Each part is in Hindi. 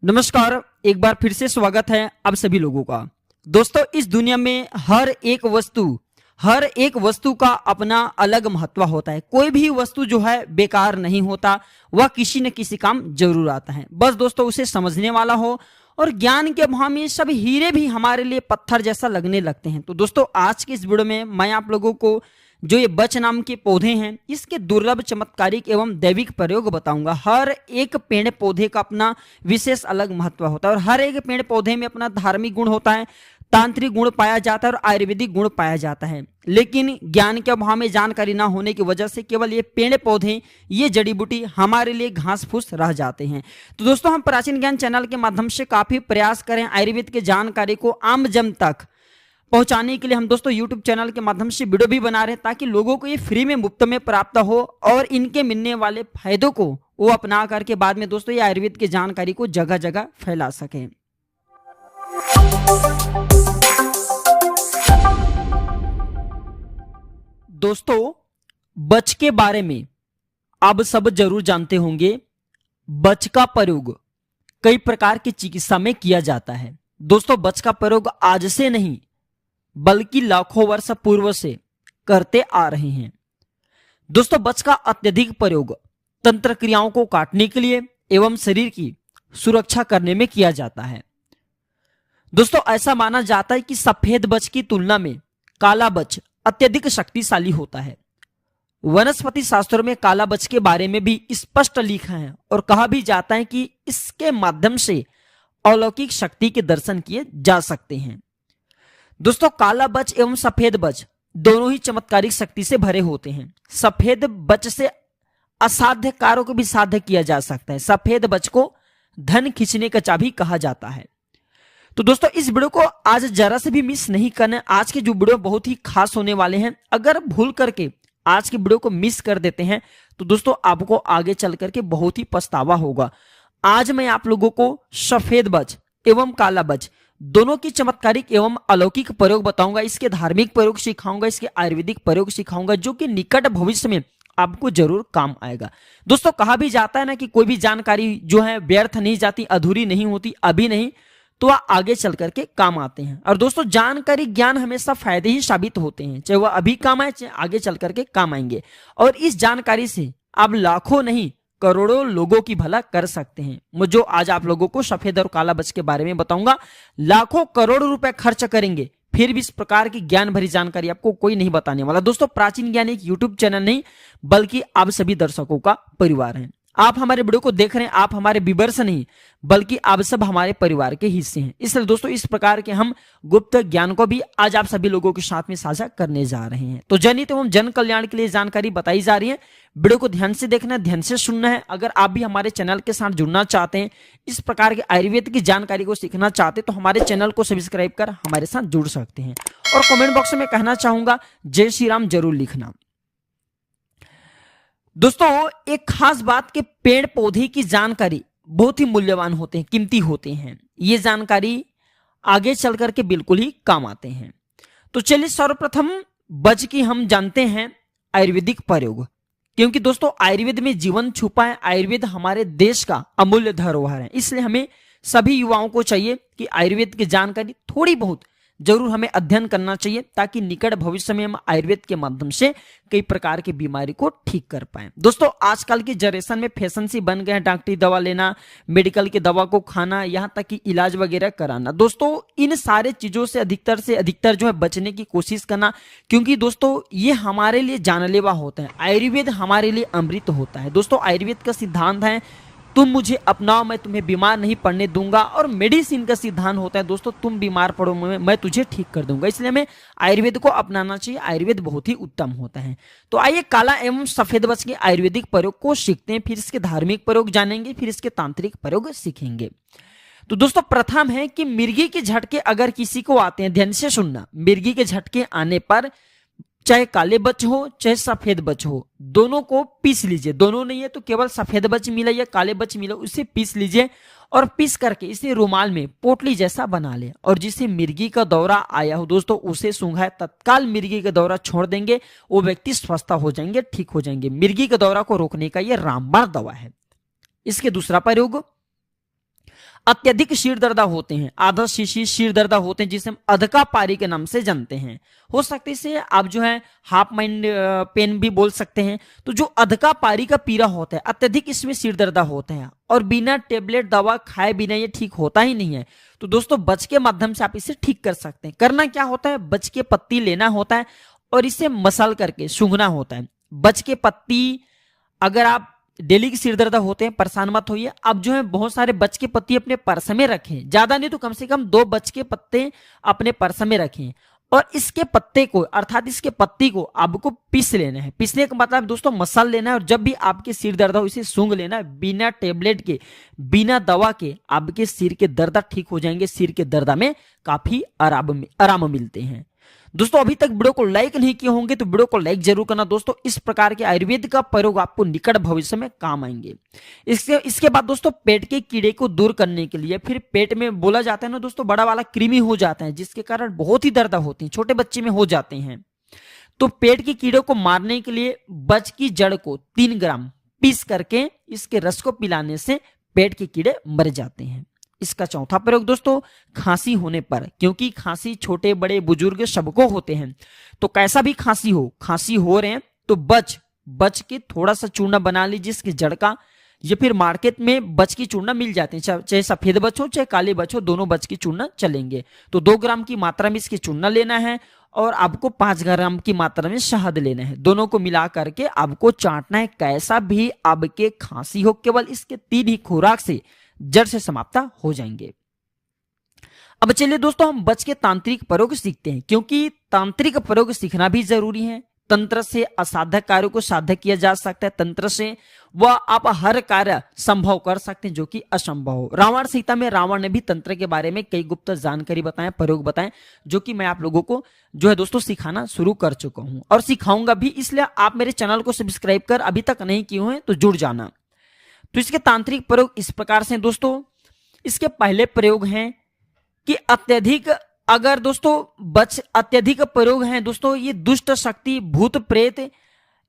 नमस्कार। एक बार फिर से स्वागत है आप सभी लोगों का। दोस्तों, इस दुनिया में हर एक वस्तु का अपना अलग महत्व होता है। कोई भी वस्तु जो है बेकार नहीं होता, वह किसी न किसी काम जरूर आता है। बस दोस्तों उसे समझने वाला हो। और ज्ञान के अभाव में सब हीरे भी हमारे लिए पत्थर जैसा लगने लगते हैं। तो दोस्तों आज के इस वीडियो में मैं आप लोगों को जो ये बच नाम के पौधे हैं, इसके दुर्लभ, चमत्कारिक एवं दैविक प्रयोग बताऊंगा। हर एक पेड़ पौधे का अपना विशेष अलग महत्व होता है और हर एक पेड़ पौधे में अपना धार्मिक गुण होता है, तांत्रिक गुण पाया जाता है और आयुर्वेदिक गुण पाया जाता है। लेकिन ज्ञान के अभाव में, जानकारी ना होने की वजह से केवल ये पेड़ पौधे, ये जड़ी बूटी हमारे लिए घास फूस रह जाते हैं। तो दोस्तों हम प्राचीन ज्ञान चैनल के माध्यम से काफी प्रयास करें आयुर्वेद की जानकारी को आम जन तक पहुंचाने के लिए। हम दोस्तों YouTube चैनल के माध्यम से वीडियो भी बना रहे हैं ताकि लोगों को ये फ्री में, मुफ्त में प्राप्त हो और इनके मिलने वाले फायदों को वो अपना करके बाद में दोस्तों ये आयुर्वेद की जानकारी को जगह जगह फैला सकें। दोस्तों बच के बारे में आप सब जरूर जानते होंगे। बच का प्रयोग कई प्रकार की चिकित्सा में किया जाता है। दोस्तों बच का प्रयोग आज से नहीं बल्कि लाखों वर्ष पूर्व से करते आ रहे हैं। दोस्तों बच का अत्यधिक प्रयोग तंत्र क्रियाओं को काटने के लिए एवं शरीर की सुरक्षा करने में किया जाता है। दोस्तों ऐसा माना जाता है कि सफेद बच की तुलना में काला बच अत्यधिक शक्तिशाली होता है। वनस्पति शास्त्रों में काला बच के बारे में भी स्पष्ट लिखा है और कहा भी जाता है कि इसके माध्यम से अलौकिक शक्ति के दर्शन किए जा सकते हैं। दोस्तों काला बच एवं सफेद बच दोनों ही चमत्कारिक शक्ति से भरे होते हैं। सफेद बच से असाध्य कार्यों को भी साध्य किया जा सकता है। सफेद बच को धन खींचने का चाबी कहा जाता है। तो दोस्तों इस वीडियो को आज जरा से भी मिस नहीं करना। आज के जो वीडियो बहुत ही खास होने वाले हैं। अगर भूल करके आज की वीडियो को मिस कर देते हैं तो दोस्तों आपको आगे चल करके बहुत ही पछतावा होगा। आज मैं आप लोगों को सफेद बच एवं काला बच दोनों की चमत्कारिक एवं अलौकिक प्रयोग बताऊंगा। इसके धार्मिक प्रयोग सिखाऊंगा, इसके आयुर्वेदिक प्रयोग सिखाऊंगा जो कि निकट भविष्य में आपको जरूर काम आएगा। दोस्तों कहा भी जाता है ना कि कोई भी जानकारी जो है व्यर्थ नहीं जाती, अधूरी नहीं होती। अभी नहीं तो वह आगे चल करके काम आते हैं। और दोस्तों जानकारी, ज्ञान हमेशा फायदे ही साबित होते हैं, चाहे वह अभी काम आए चाहे आगे चल करके काम आएंगे। और इस जानकारी से आप लाखों नहीं करोड़ों लोगों की भला कर सकते हैं। जो आज आप लोगों को सफेद और काला बच के बारे में बताऊंगा, लाखों करोड़ों रुपए खर्च करेंगे फिर भी इस प्रकार की ज्ञान भरी जानकारी आपको कोई नहीं बताने वाला। दोस्तों प्राचीन ज्ञान एक यूट्यूब चैनल नहीं बल्कि आप सभी दर्शकों का परिवार है। आप हमारे वीडियो को देख रहे हैं, आप हमारे व्यूअर्स नहीं बल्कि आप सब हमारे परिवार के हिस्से हैं। इसलिए दोस्तों इस प्रकार के हम गुप्त ज्ञान को भी आज आप सभी लोगों के साथ में साझा करने जा रहे हैं। तो जनहित एवं जन कल्याण के लिए जानकारी बताई जा रही है। वीडियो को ध्यान से देखना है, ध्यान से सुनना है। अगर आप भी हमारे चैनल के साथ जुड़ना चाहते हैं, इस प्रकार के आयुर्वेद की जानकारी को सीखना चाहते हैं तो हमारे चैनल को सब्सक्राइब कर हमारे साथ जुड़ सकते हैं। और कमेंट बॉक्स में कहना चाहूंगा जय श्री राम जरूर लिखना। दोस्तों एक खास बात के पेड़ पौधे की जानकारी बहुत ही मूल्यवान होते हैं, कीमती होते हैं। ये जानकारी आगे चल करके बिल्कुल ही काम आते हैं। तो चलिए सर्वप्रथम बच की हम जानते हैं आयुर्वेदिक प्रयोग, क्योंकि दोस्तों आयुर्वेद में जीवन छुपा है। आयुर्वेद हमारे देश का अमूल्य धरोहर है। इसलिए हमें सभी युवाओं को चाहिए कि आयुर्वेद की जानकारी थोड़ी बहुत जरूर हमें अध्ययन करना चाहिए ताकि निकट भविष्य में हम आयुर्वेद के माध्यम से कई प्रकार की बीमारी को ठीक कर पाए। दोस्तों आजकल की जनरेशन में फैशन सी बन गए हैं डॉक्टरी दवा लेना, मेडिकल की दवा को खाना, यहाँ तक कि इलाज वगैरह कराना। दोस्तों इन सारे चीजों से अधिकतर जो है बचने की कोशिश करना, क्योंकि दोस्तों ये हमारे लिए जानलेवा होता है। आयुर्वेद हमारे लिए अमृत होता है। दोस्तों आयुर्वेद का सिद्धांत है तुम मुझे अपनाओ मैं तुम्हें बीमार नहीं पड़ने दूंगा। और मेडिसिन का सिद्धांत होता है दोस्तों तुम बीमार पड़ो मैं तुझे ठीक कर दूंगा। इसलिए हमें आयुर्वेद को अपनाना चाहिए। आयुर्वेद बहुत ही उत्तम होता है। तो आइए काला एवं सफेद बच के आयुर्वेदिक प्रयोग को सीखते हैं, फिर इसके धार्मिक प्रयोग जानेंगे, फिर इसके तांत्रिक प्रयोग सीखेंगे। तो दोस्तों प्रथम है कि मिर्गी के झटके अगर किसी को आते हैं, ध्यान से सुनना, मिर्गी के झटके आने पर चाहे काले बच हो चाहे सफेद बच हो, दोनों को पीस लीजिए। दोनों नहीं है तो केवल सफेद बच मिला या काले बच मिला, उसे पीस लीजिए और पीस करके इसे रुमाल में पोटली जैसा बना ले। और जिसे मिर्गी का दौरा आया हो दोस्तों उसे सूंघाए, तत्काल मिर्गी का दौरा छोड़ देंगे, वो व्यक्ति स्वस्थ हो जाएंगे, ठीक हो जाएंगे। मिर्गी के दौरा को रोकने का यह रामबाण दवा है। इसके दूसरा प्रयोग, अत्यधिक शीरदर्दा होते हैं, आधा शीशी शीरदर्दा होते हैं, जिसे हम अधका पारी के नाम से जानते हैं। हो सकते इसे आप जो है हाफ माइंड पेन भी बोल सकते हैं। तो जो अधका पारी का पीड़ा होता है, अत्यधिक इसमें शीरदर्दा होता है और बिना टेबलेट दवा खाए बिना ये ठीक होता ही नहीं है। तो दोस्तों बच के माध्यम से आप इसे ठीक कर सकते हैं। करना क्या होता है, बच के पत्ती लेना होता है और इसे मसल करके सूंघना होता है। बच के पत्ती अगर आप डेली की सिरदर्द होते हैं, परेशान मत होइए। अब जो है बहुत सारे बच के पत्ती अपने पर्स में रखें, ज्यादा नहीं तो कम से कम 2 बच के पत्ते अपने पर्स में रखें और इसके पत्ते को अर्थात इसके पत्ती को आपको पीस लेना है। पीसने का मतलब दोस्तों मसल लेना है और जब भी आपके सिर दर्द हो इसे सूंघ लेना है। बिना टेबलेट के, बिना दवा के आपके सिर के दर्द ठीक हो जाएंगे। सिर के दर्द में काफी आराम मिलते हैं। दोस्तों अभी तक वीडियो को लाइक नहीं किए होंगे तो वीडियो को लाइक जरूर करना। दोस्तों इस प्रकार के आयुर्वेद का प्रयोग आपको निकट भविष्य में काम आएंगे। इसके बाद दोस्तों पेट के कीड़े को दूर करने के लिए, फिर पेट में बोला जाता है ना दोस्तों बड़ा वाला कृमि हो जाता है जिसके कारण बहुत ही दर्द होती है, छोटे बच्चे में हो जाते हैं। तो पेट के कीड़े को मारने के लिए बच की जड़ को 3 ग्राम पीस करके इसके रस को पिलाने से पेट के कीड़े मर जाते हैं। इसका चौथा प्रयोग दोस्तों खांसी होने पर, क्योंकि खांसी छोटे बड़े बुजुर्ग सबको होते हैं, तो कैसा भी खांसी हो रहे हैं तो बच के थोड़ा सा चूर्णा बना लीजिए इसके जड़ का, या फिर मार्केट में बच की चूर्णा मिल जाते हैं, चाहे सफेद बच हो चाहे काले बच हो, दोनों बच की चूर्णा चलेंगे। तो 2 ग्राम की मात्रा में इसकी चूर्णा लेना है और आपको 5 ग्राम की मात्रा में शहद लेना है। दोनों को मिला करके आपको चाटना है। कैसा भी आपके खांसी हो, केवल इसके 3 ही खुराक से जड़ से समाप्त हो जाएंगे। अब चलिए दोस्तों हम बच के तांत्रिक प्रयोग सीखते हैं, क्योंकि तांत्रिक प्रयोग सीखना भी जरूरी है। तंत्र से असाध्य कार्यों को साध्य किया जा सकता है, तंत्र से वह आप हर कार्य संभव कर सकते हैं जो कि असंभव हो। रावण सीता में रावण ने भी तंत्र के बारे में कई गुप्त जानकारी बताएं, प्रयोग बताएं, जो कि मैं आप लोगों को जो है दोस्तों सिखाना शुरू कर चुका हूं और सिखाऊंगा भी। इसलिए आप मेरे चैनल को सब्सक्राइब कर अभी तक नहीं किए हैं तो जुड़ जाना। तो इसके तांत्रिक प्रयोग इस प्रकार से दोस्तों, इसके पहले प्रयोग हैं कि अत्यधिक, अगर दोस्तों बच अत्यधिक प्रयोग हैं दोस्तों, ये दुष्ट शक्ति भूत प्रेत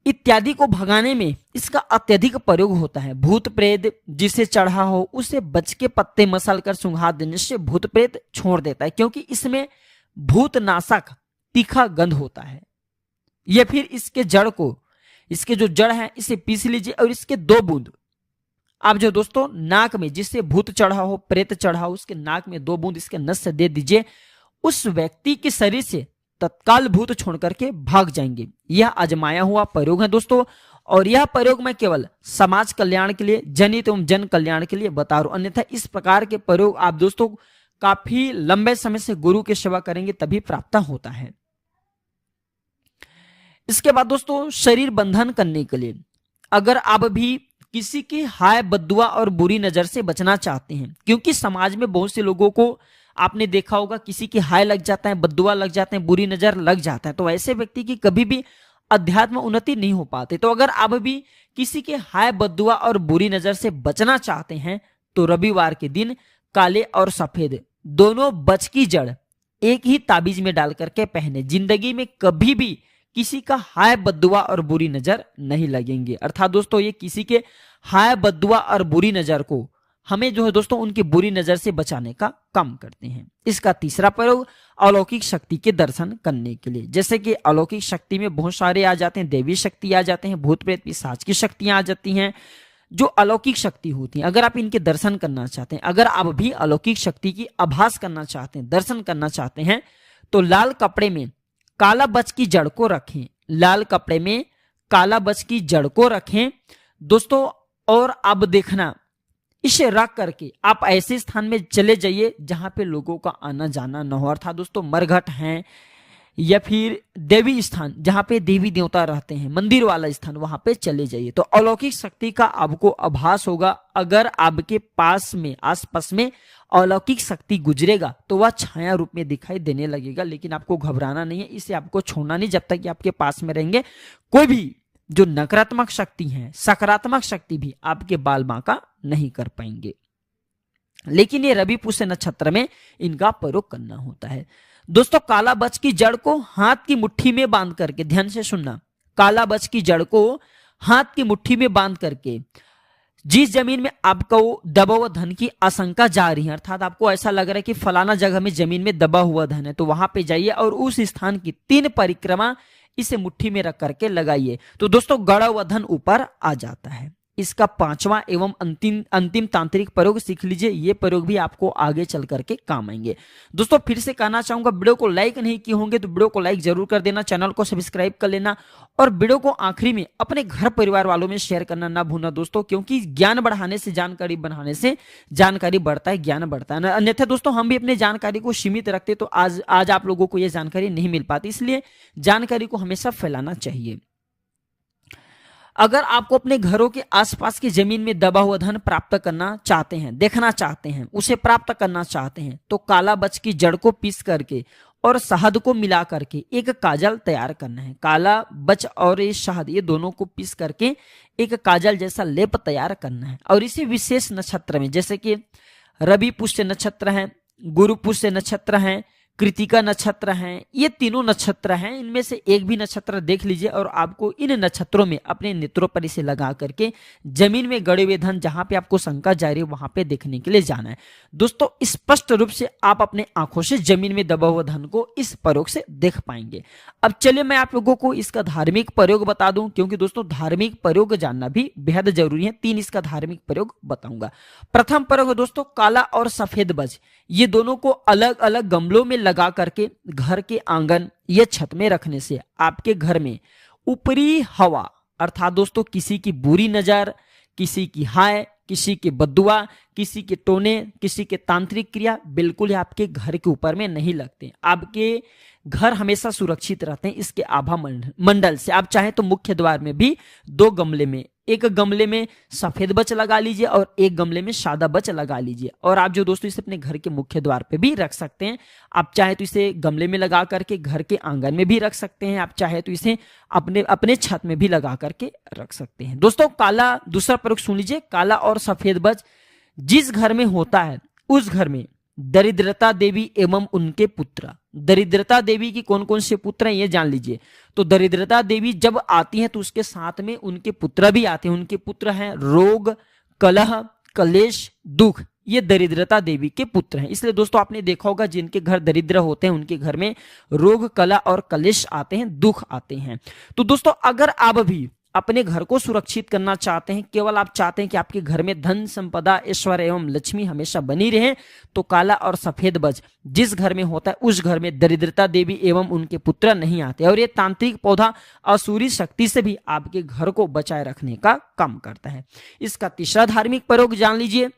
इत्यादि को भगाने में इसका अत्यधिक प्रयोग होता है। भूत प्रेत जिसे चढ़ा हो उसे बच के पत्ते मसल कर सुंघा देने से भूत प्रेत छोड़ देता है, क्योंकि इसमें भूतनाशक तीखा गंध होता है। या फिर इसके जड़ को, इसके जो जड़ है इसे पीस लीजिए और इसके 2 बूंद आप जो दोस्तों नाक में, जिससे भूत चढ़ा हो प्रेत चढ़ा हो उसके नाक में 2 बूंद इसके नस से दे दीजिए। उस व्यक्ति के शरीर से तत्काल भूत छोड़ करके भाग जाएंगे। यह आजमाया हुआ प्रयोग है दोस्तों, और यह प्रयोग मैं केवल समाज कल्याण के लिए, जनहित एवं जन कल्याण के लिए बता रहा हूं। अन्यथा इस प्रकार के प्रयोग आप दोस्तों काफी लंबे समय से गुरु की सेवा करेंगे तभी प्राप्त होता है। इसके बाद दोस्तों शरीर बंधन करने के लिए, अगर आप भी किसी की हाय बद्दुआ और बुरी नजर से बचना चाहते हैं, क्योंकि समाज में बहुत से लोगों को आपने देखा होगा किसी की हाय लग जाता है, बद्दुआ लग जाते हैं, बुरी नजर लग जाता है, तो ऐसे व्यक्ति की कभी भी अध्यात्म उन्नति नहीं हो पाती। तो अगर आप भी किसी के हाय बद्दुआ और बुरी नजर से बचना चाहते हैं तो रविवार के दिन काले और सफेद दोनों बच की जड़ एक ही ताबीज में डाल करके पहने। जिंदगी में कभी भी किसी का हाय बद्दुआ और बुरी नजर नहीं लगेंगे। अर्थात दोस्तों ये किसी के हाय बद्दुआ और बुरी नजर को हमें जो है दोस्तों उनकी बुरी नजर से बचाने का काम करते हैं। इसका तीसरा प्रयोग अलौकिक शक्ति के दर्शन करने के लिए, जैसे कि अलौकिक शक्ति में बहुत सारे आ जाते हैं, देवी शक्ति आ जाते हैं, भूत प्रेत पिशाच की शक्तियां आ जाती हैं। जो अलौकिक शक्ति होती है, अगर आप इनके दर्शन करना चाहते हैं, अगर आप भी अलौकिक शक्ति की आभास करना चाहते हैं, दर्शन करना चाहते हैं, तो लाल कपड़े में काला बच की जड़ को रखें। लाल कपड़े में काला बच की जड़ को रखें दोस्तों, और अब देखना इसे रख करके आप ऐसे स्थान में चले जाइए जहां पे लोगों का आना जाना न हो। अर्थात दोस्तों मरघट हैं या फिर देवी स्थान जहां पे देवी देवता रहते हैं, मंदिर वाला स्थान, वहां पे चले जाइए तो अलौकिक शक्ति का आपको आभास होगा। अगर आपके पास में आसपास में अलौकिक शक्ति गुजरेगा तो वह छाया रूप में दिखाई देने लगेगा, लेकिन आपको घबराना नहीं है, इसे आपको छोड़ना नहीं। जब तक कि आपके पास में रहेंगे कोई भी जो नकारात्मक शक्ति है, सकारात्मक शक्ति भी आपके बाल बांका नहीं कर पाएंगे। लेकिन ये रवि पुष्य नक्षत्र में इनका प्रयोग करना होता है। दोस्तों काला बच की जड़ को हाथ की मुट्ठी में बांध करके, ध्यान से सुनना, काला बच की जड़ को हाथ की मुट्ठी में बांध करके जिस जमीन में आपको दबा हुआ धन की आशंका जा रही है, अर्थात आपको ऐसा लग रहा है कि फलाना जगह में जमीन में दबा हुआ धन है, तो वहां पे जाइए और उस स्थान की 3 परिक्रमा इसे मुट्ठी में रख करके लगाइए, तो दोस्तों गड़ा हुआ धन ऊपर आ जाता है। इसका 5वां एवं अंतिम तांत्रिक प्रयोग सीख लीजिए, ये प्रयोग भी आपको आगे चल करके काम आएंगे। दोस्तों फिर से कहना चाहूंगा, वीडियो को लाइक नहीं किए होंगे तो वीडियो को लाइक जरूर कर देना, चैनल को सब्सक्राइब कर लेना और वीडियो को आखिरी में अपने घर परिवार वालों में शेयर करना ना भूलना दोस्तों, क्योंकि ज्ञान बढ़ाने से जानकारी बढ़ाने से जानकारी बढ़ता है, ज्ञान बढ़ता है। अन्यथा दोस्तों हम भी अपने जानकारी को सीमित रखते तो आज आप लोगों को यह जानकारी नहीं मिल पाती, इसलिए जानकारी को हमेशा फैलाना चाहिए। अगर आपको अपने घरों के आसपास की जमीन में दबा हुआ धन प्राप्त करना चाहते हैं, देखना चाहते हैं, उसे प्राप्त करना चाहते हैं, तो काला बच की जड़ को पीस करके और शहद को मिला करके एक काजल तैयार करना है। काला बच और ये शहद, ये दोनों को पीस करके एक काजल जैसा लेप तैयार करना है और इसे विशेष नक्षत्र में, जैसे कि रवि पुष्य नक्षत्र है, गुरु पुष्य नक्षत्र है, कृतिका नक्षत्र हैं, ये तीनों नक्षत्र हैं, इनमें से एक भी नक्षत्र देख लीजिए और आपको इन नक्षत्रों में अपने नेत्रों पर इसे लगा करके जमीन में गड़े हुए धन जहां पे आपको शंका जा रही है वहां पे देखने के लिए जाना है। दोस्तों स्पष्ट रूप से आप अपने आंखों से जमीन में दबा हुआ धन को इस प्रयोग से देख पाएंगे। अब चलिए मैं आप लोगों को इसका धार्मिक प्रयोग बता दूं, क्योंकि दोस्तों धार्मिक प्रयोग जानना भी बेहद जरूरी है। 3 इसका धार्मिक प्रयोग बताऊंगा। प्रथम प्रयोग दोस्तों काला और सफेद बज, ये दोनों को अलग अलग गमलों में लगा करके घर के आंगन या छत में रखने से आपके घर में ऊपरी हवा, अर्थात दोस्तों किसी की बुरी नजर, किसी की हाय, किसी के बद्दुआ, किसी के टोने, किसी के तांत्रिक क्रिया बिल्कुल ही आपके घर के ऊपर में नहीं लगते। आपके घर हमेशा सुरक्षित रहते हैं इसके आभा मंडल से। आप चाहे तो मुख्य द्वार में भी 2 गमले में, एक गमले में सफेद बच लगा लीजिए और एक गमले में सादा बच लगा लीजिए। और आप जो दोस्तों इसे अपने घर के मुख्य द्वार पे भी रख सकते हैं। आप चाहे तो इसे गमले में लगा करके घर के आंगन में भी रख सकते हैं, आप चाहे तो इसे अपने छत में भी लगा करके रख सकते हैं। दोस्तों काला, दूसरा प्रयोग सुन लीजिए, काला और सफेद बच जिस घर में होता है उस घर में दरिद्रता देवी एवं उनके पुत्र। दरिद्रता देवी की कौन कौन से पुत्र हैं ये जान लीजिए। तो दरिद्रता देवी जब आती हैं तो उसके साथ में उनके पुत्र भी आते हैं। उनके पुत्र हैं रोग, कलह, कलेश, दुख, ये दरिद्रता देवी के पुत्र हैं। इसलिए दोस्तों आपने देखा होगा जिनके घर दरिद्र होते हैं उनके घर में रोग, कलह और कलेश आते हैं, दुख आते हैं। तो दोस्तों अगर आप भी अपने घर को सुरक्षित करना चाहते हैं, केवल आप चाहते हैं कि आपके घर में धन, संपदा, ऐश्वर्य एवं लक्ष्मी हमेशा बनी रहे, तो काला और सफेद बज जिस घर में होता है उस घर में दरिद्रता देवी एवं उनके पुत्र नहीं आते। और ये तांत्रिक पौधा असुरी शक्ति से भी आपके घर को बचाए रखने का काम करता है। इसका तीसरा धार्मिक प्रयोग जान लीजिए।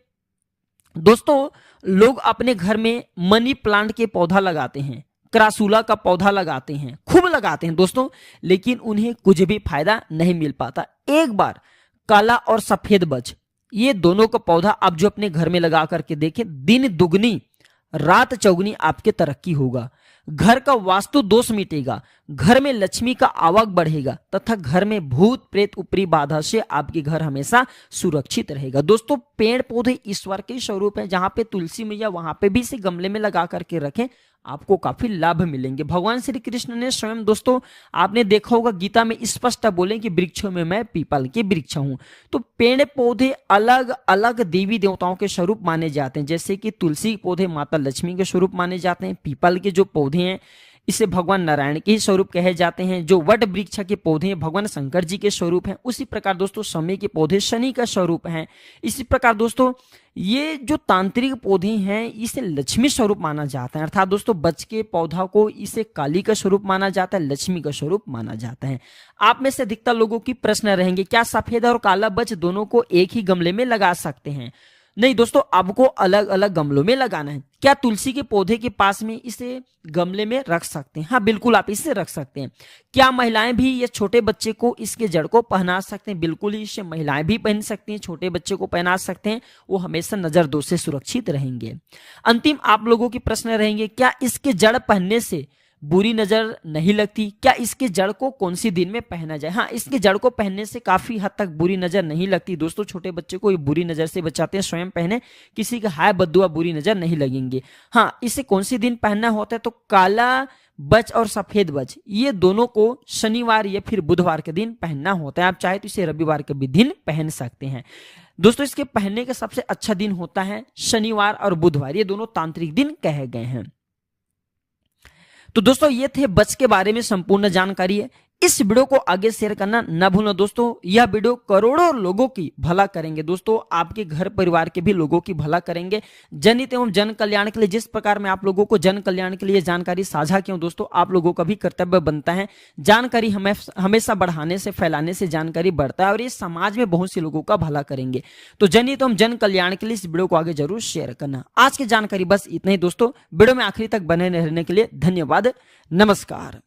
दोस्तों लोग अपने घर में मनी प्लांट के पौधा लगाते हैं, क्रासूला का पौधा लगाते हैं, खूब लगाते हैं दोस्तों, लेकिन उन्हें कुछ भी फायदा नहीं मिल पाता। एक बार काला और सफेद बज ये दोनों का पौधा आप जो अपने घर में लगा करके देखें, दिन दुगनी रात चौगुनी आपके तरक्की होगा, घर का वास्तु दोष मिटेगा, घर में लक्ष्मी का आवक बढ़ेगा तथा घर में भूत प्रेत ऊपरी बाधा से आपके घर हमेशा सुरक्षित रहेगा। दोस्तों पेड़ पौधे ईश्वर के स्वरूप है, जहां पे तुलसी मैया वहां पे भी इसे गमले में लगा करके रखें, आपको काफी लाभ मिलेंगे। भगवान श्री कृष्ण ने स्वयं दोस्तों आपने देखा होगा गीता में स्पष्ट बोले कि वृक्षों में मैं पीपल के वृक्ष हूं। तो पेड़ पौधे अलग अलग देवी देवताओं के स्वरूप माने जाते हैं, जैसे कि तुलसी पौधे माता लक्ष्मी के स्वरूप माने जाते हैं, पीपल के जो पौधे हैं इसे भगवान नारायण के स्वरूप कहे जाते हैं, जो वट वृक्ष के पौधे हैं भगवान शंकर जी के स्वरूप हैं। उसी प्रकार दोस्तों समय के पौधे शनि का स्वरूप हैं। इसी प्रकार दोस्तों ये जो तांत्रिक पौधे हैं इसे लक्ष्मी स्वरूप माना जाता है, अर्थात दोस्तों बच के पौधा को इसे काली का स्वरूप माना जाता है, लक्ष्मी का स्वरूप माना जाता है। आप में से अधिकतर लोगों की प्रश्न रहेंगे क्या सफेद और काला बच दोनों को एक ही गमले में लगा सकते हैं? नहीं दोस्तों, आपको अलग अलग गमलों में लगाना है। क्या तुलसी के पौधे के पास में इसे गमले में रख सकते हैं? हाँ बिल्कुल आप इसे रख सकते हैं। क्या महिलाएं भी ये छोटे बच्चे को इसके जड़ को पहना सकते हैं? बिल्कुल ही इसे महिलाएं भी पहन सकती हैं, छोटे बच्चे को पहना सकते हैं, वो हमेशा नजर दोष से सुरक्षित रहेंगे। अंतिम आप लोगों के प्रश्न रहेंगे क्या इसके जड़ पहनने से बुरी नजर नहीं लगती? क्या इसके जड़ को कौन सी दिन में पहना जाए? हाँ इसके जड़ को पहनने से काफी हद तक बुरी नजर नहीं लगती दोस्तों, छोटे बच्चे को ये बुरी नजर से बचाते हैं, स्वयं पहने, किसी का हाय बद्दुआ बुरी नजर नहीं लगेंगे। हाँ इसे कौन सी दिन पहनना होता है? तो काला बच और सफेद बच ये दोनों को शनिवार या फिर बुधवार के दिन पहनना होता है। आप चाहे तो इसे रविवार के भी दिन पहन सकते हैं। दोस्तों इसके पहनने का सबसे अच्छा दिन होता है शनिवार और बुधवार, ये दोनों तांत्रिक दिन कहे गए हैं। तो दोस्तों ये थे बच के बारे में संपूर्ण जानकारी है। इस वीडियो को आगे शेयर करना न भूलना दोस्तों। यह वीडियो करोड़ों लोगों की भला करेंगे दोस्तों, आपके घर परिवार के भी लोगों की भला करेंगे। जनहित एवं जन कल्याण के लिए जिस प्रकार मैं आप लोगों को जन कल्याण के लिए जानकारी साझा किया दोस्तों, आप लोगों का भी कर्तव्य बनता है जानकारी हमेशा बढ़ाने से, फैलाने से जानकारी बढ़ता है और ये समाज में बहुत से लोगों का भला करेंगे। तो जनहित एवं जन कल्याण के लिए इस वीडियो को आगे जरूर शेयर करना। आज की जानकारी बस इतना ही दोस्तों। वीडियो में आखिरी तक बने रहने के लिए धन्यवाद। नमस्कार।